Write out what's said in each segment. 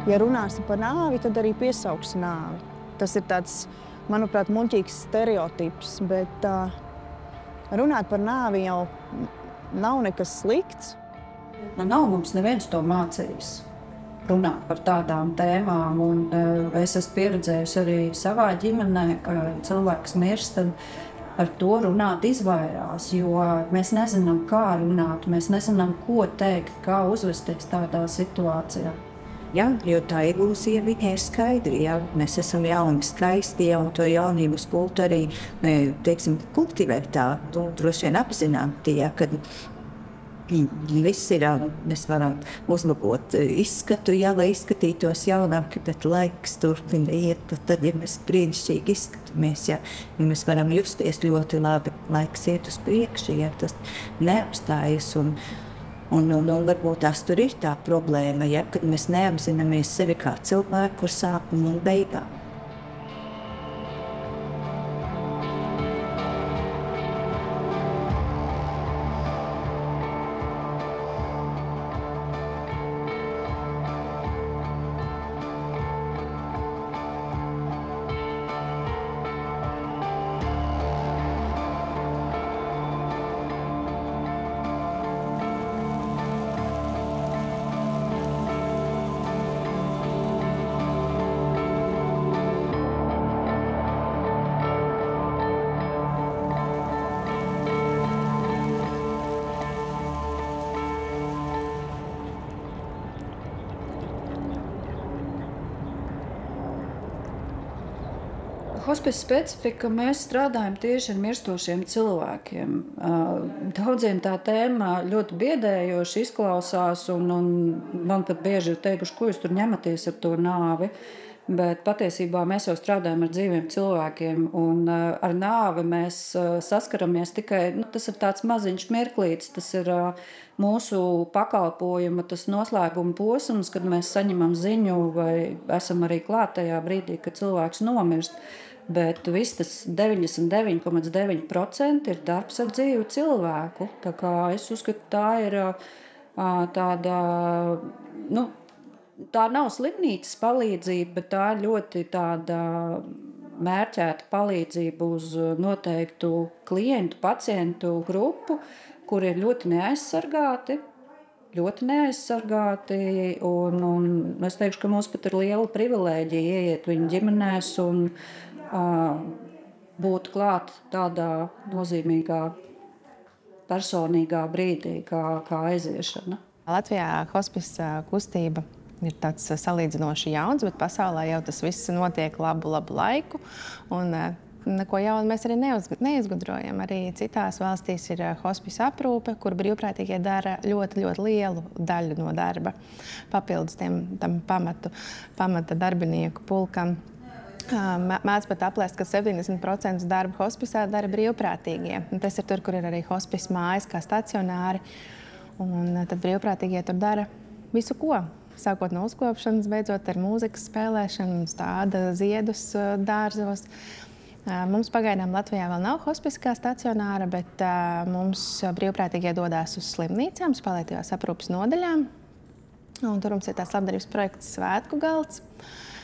ja runāsi par nāvi, tad arī piesauksi nāvi. Tas ir tāds, manuprāt, muļķīgs stereotips, bet runāt par nāvi jau nav nekas slikts. Nav mums neviens to mācījis runāt par tādām tēmām, un es esmu pieredzējusi arī savā ģimenē, ka cilvēks mirst, tad ar to runāt izvairās, jo mēs nezinām, kā runāt, mēs nezinām, ko teikt, kā uzvesties tādā situācijā. Jā, jo tā ilūzija viņai ir skaidra, jā. Mēs esam jauni, skaisti, un to jaunības kultu arī, teiksim, kultivēt tā, droši vien apzinām tie, kad viss ir, mēs varam uzlabot izskatu, jā, lai izskatītos jaunāk, bet laiks turpina iet, tad, ja mēs brīnišķīgi izskatāmies, jā, mēs varam justies ļoti labi, laiks iet uz priekšu, ja tas neapstājas, un varbūt tās tur ir tā problēma, ja, kad mēs neapzināmies sevi kā cilvēku ar sākumu un beigām. Hospice specifika, mēs strādājam tieši ar mirstošiem cilvēkiem. Daudziem tā tēma ļoti biedējoši izklausās, un man pat bieži ir teikuši, ko jūs tur ņematies ar to nāvi. Bet patiesībā mēs jau strādājam ar dzīviem cilvēkiem, un ar nāvi mēs saskaramies tikai, tas ir tāds maziņš mirklītis, tas ir mūsu pakalpojuma, tas noslēguma posms, kad mēs saņemam ziņu vai esam arī klāt tajā brīdī, kad cilvēks nomirst. Bet viss tas 99,9% ir darbs ar dzīvu cilvēku. Tā kā es uzskatu, tā ir tāda, tā nav slimnīcas palīdzība, bet tā ir ļoti tāda mērķēta palīdzība uz noteiktu klientu, pacientu grupu, kuri ir ļoti neaizsargāti, un es teikšu, ka mums pat ir liela privilēģija ieiet viņu ģimenēs un būt klāt tādā nozīmīgā, personīgā brīdī, kā aiziešana. Latvijā hospice kustība ir tāds salīdzinoši jauns, bet pasaulē jau tas viss notiek labu laiku. Un neko jaunu mēs arī neizgudrojam. Arī citās valstīs ir hospice aprūpe, kur brīvprātīgie dara ļoti, ļoti lielu daļu no darba. Papildus tam pamata darbinieku pulkam. Mēdz pat aplēst, ka 70% darba hospicā dara brīvprātīgie. Tas ir tur, kur ir arī hospice mājas kā stacionāri. Un tad brīvprātīgie tur dara visu ko. Sākot no uzkopšanas, beidzot ar mūzikas spēlēšanu, stāda ziedus dārzos. Mums pagaidām Latvijā vēl nav hospice kā stacionāra, bet mums brīvprātīgie dodās uz slimnīcām, uz paliatīvās aprūpes nodaļām. Un tur mums ir tāds labdarības projekts Svētku galds,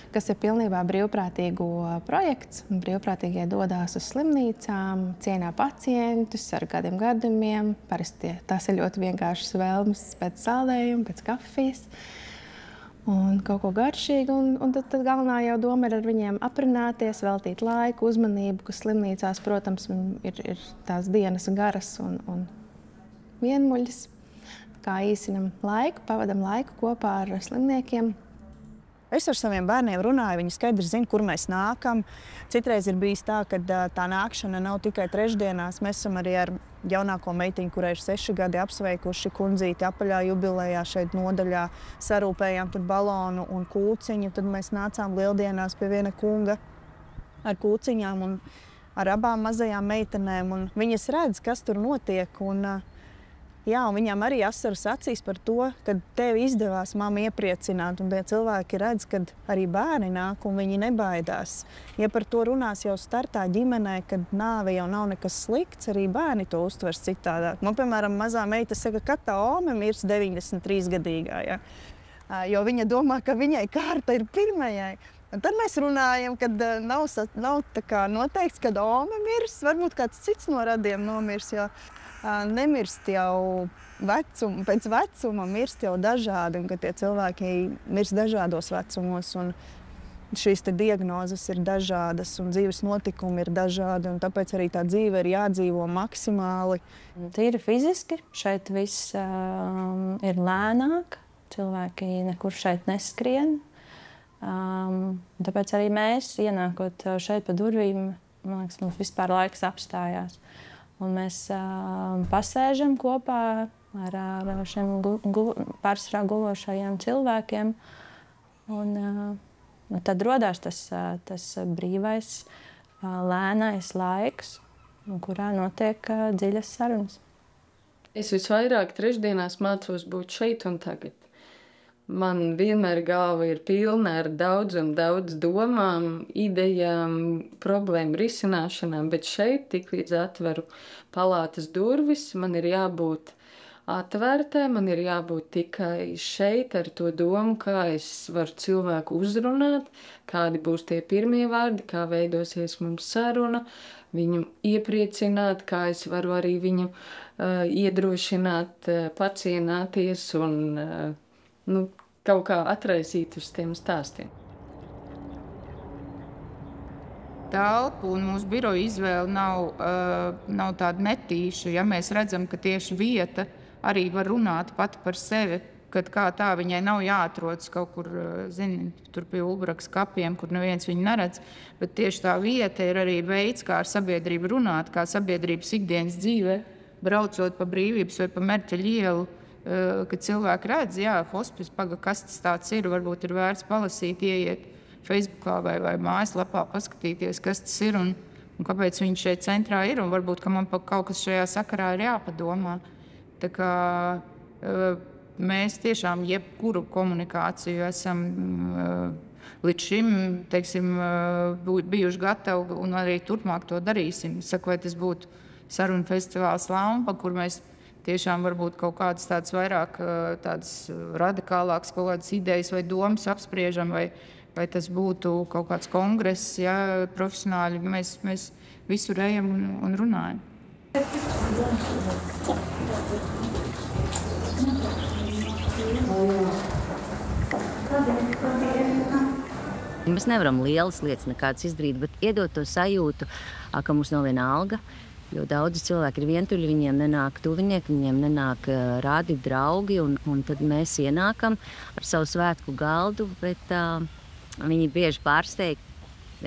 kas ir pilnībā brīvprātīgo projekts. Brīvprātīgie dodās uz slimnīcām, cienā pacientus ar kādiem gadījumiem. Parasti tas ir ļoti vienkāršas vēlmes pēc saldējuma, pēc kafijas un kaut ko garšīgu. Un tad galvenā jau doma ir ar viņiem aprunāties, veltīt laiku, uzmanību, kas slimnīcās, protams, ir tās dienas garas un vienmuļas. Kā īsinam laiku, pavadam laiku kopā ar slimniekiem. Es ar saviem bērniem runāju, viņi skaidri zina, kur mēs nākam. Citreiz ir bijis tā, ka tā nākšana nav tikai trešdienās. Mēs esam arī ar jaunāko meitiņu, kurai ir 6 gadi, apsveikuši kundzīti apaļā jubilejā šeit nodaļā. Sarūpējām tur balonu un kūciņu. Tad mēs nācām lieldienās pie viena kunga ar kūciņām un ar abām mazajām meitenēm. Un viņas redz, kas tur notiek. Jā, un viņām arī asaras acīs par to, ka tev izdevās mammu iepriecināt, un tie cilvēki redz, ka arī bērni nāk un viņi nebaidās. Ja par to runās jau startā ģimenē, kad nāve jau nav nekas slikts, arī bērni to uztvers citādāk. Man, piemēram, mazā meita saka, ka tā ome mirs 93 gadīgā. Ja? jo viņa domā, ka viņai kārta ir pirmajai. Un tad mēs runājam, kad nav tā kā noteikts, kad Ome mirs, varbūt kāds cits no radiem nomirs, jo nemirst jau pēc vecuma, mirst jau dažādi, un ka tie cilvēki mirst dažādos vecumos, un šīs te diagnozes ir dažādas, un dzīves notikumi ir dažādi, un tāpēc arī tā dzīve ir jādzīvo maksimāli. Tīri fiziski šeit viss ir lēnāk, cilvēki nekur šeit neskrien. Tāpēc arī mēs, ienākot šeit pa durvīm, man liekas, mums vispār laiks apstājās. Un mēs pasēžam kopā ar šiem pārsvarā gulošajiem cilvēkiem. Un tad rodās tas brīvais, lēnais laiks, kurā notiek dziļas sarunas. Es visvairāk trešdienās mācos būt šeit un tagad. Man vienmēr galva ir pilna ar daudz domām, idejām, problēmu risināšanām, bet šeit, tik līdz atveru palātas durvis, man ir jābūt atvērtai, man ir jābūt tikai šeit ar to domu, kā es varu cilvēku uzrunāt, kādi būs tie pirmie vārdi, kā veidosies mums saruna, viņu iepriecināt, kā es varu arī viņu iedrošināt, pacienāties un kaut kā atraisīt uz tiem stāstiem. Telpu un mūsu biroja izvēle nav tāda netīša. Ja mēs redzam, ka tieši vieta arī var runāt pati par sevi, kad kā tā viņai nav jāatrodas kaut kur, tur pie Ulbraks kapiem, kur neviens viņu neredz, bet tieši tā vieta ir arī veids, kā ar sabiedrību runāt, kā sabiedrības ikdienas dzīvē, braucot pa Brīvības vai pa Merķeļa ielu, kad cilvēki redz, hospice, kas tas tāds ir, varbūt ir vērts palasīt, ieiet Facebookā vai mājaslapā, paskatīties, kas tas ir un kāpēc viņš šeit centrā ir, un varbūt, ka man kaut kas šajā sakarā ir jāpadomā. Tā kā mēs tiešām jebkuru komunikāciju esam līdz šim, teiksim, bijuši gatavi un arī turpmāk to darīsim. Saku, vai tas būtu sarunu festivāls Lampa, kur mēs tiešām varbūt kaut kādas tādas vairāk tādas radikālākas kaut kādas idejas vai domas apspriežam, vai tas būtu kaut kāds kongress, profesionāļi. Mēs visur ejam un runājam. Mēs nevaram lielas lietas nekādas izdarīt, bet iedot to sajūtu, ka mums nav viena alga. Jo daudzi cilvēki ir vientuļi, viņiem nenāk tuvinieki, viņiem nenāk rādi draugi, un tad mēs ienākam ar savu svētku galdu, bet viņi bieži pārsteigti.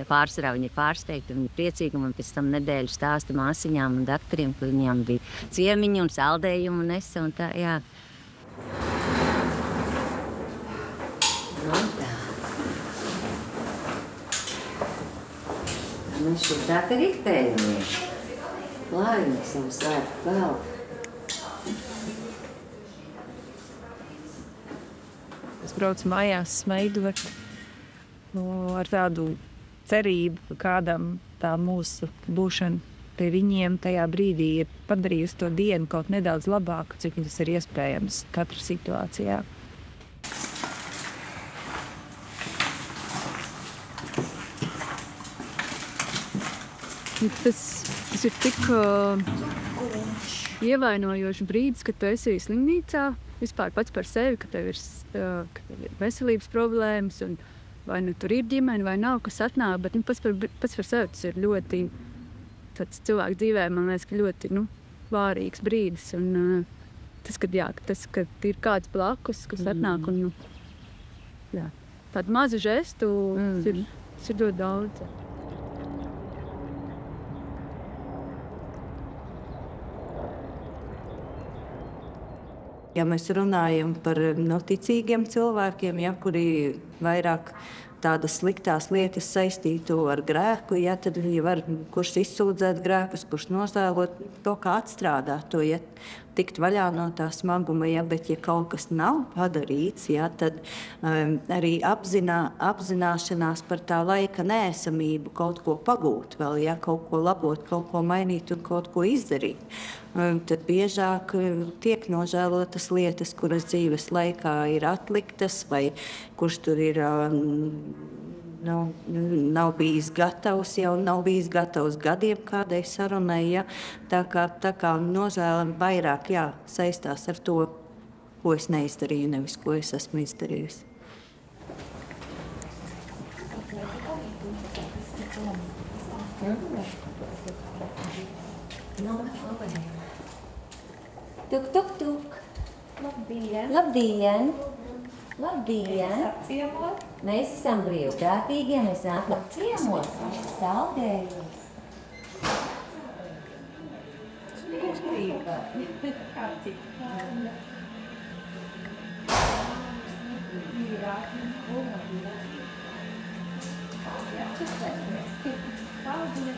Pārsvarā viņi ir pārsteigti, viņi ir priecīgi, un pēc tam nedēļu stāsta māsiņām un daktariem, ka viņām bija ciemiņi un saldējumi un nesa un tā, jā. Mēs šeit tā ka riktējamies. Laimīgi savu svētku galvu. Es braucu mājās smaidot ar tādu cerību, ka kādam tā mūsu būšana pie viņiem tajā brīdī ir padarījusi to dienu kaut nedaudz labāku, cik tas ir iespējams katra situācijā. Tas ir tik ievainojošs brīdis, kad tu esi slimnīcā, vispār pats par sevi, ka tev ir veselības problēmas, un vai nu tur ir ģimene, vai nav, kas atnāk, bet pats par sevi tas ir ļoti, tāds cilvēku dzīvē, man liekas, ka ļoti vārīgs brīdis, un tas, kad ir kāds blakus, kas atnāk, un tādu mazu žestu, tas ir ļoti daudz. Ja mēs runājam par ticīgiem cilvēkiem, kuri vairāk tādas sliktās lietas saistītu ar grēku, ja, tad var kurš izsūdzēt grēkus, kurš nožēlot to, kā atstrādāt to, ja tikt vaļā no tā smaguma, ja, bet ja kaut kas nav padarīts, ja, tad arī apzināšanās par tā laika neesamību kaut ko pagūt vēl, ja, kaut ko labot, kaut ko mainīt un kaut ko izdarīt. Tad biežāk tiek nožēlotas lietas, kuras dzīves laikā ir atliktas, vai kurš tur ir nav bijis gatavs, jau nav bijis gatavs gadiem kādai sarunai. Ja? Tā kā nožēla vairāk saistās ar to, ko es neizdarīju, nevis ko es esmu izdarījusi. Tuk, tuk, tuk. Labdien! Labdien! Labdien! Mēs esam brīvprātīgie, mēs nākam ciemos. Saldēji! Paldies!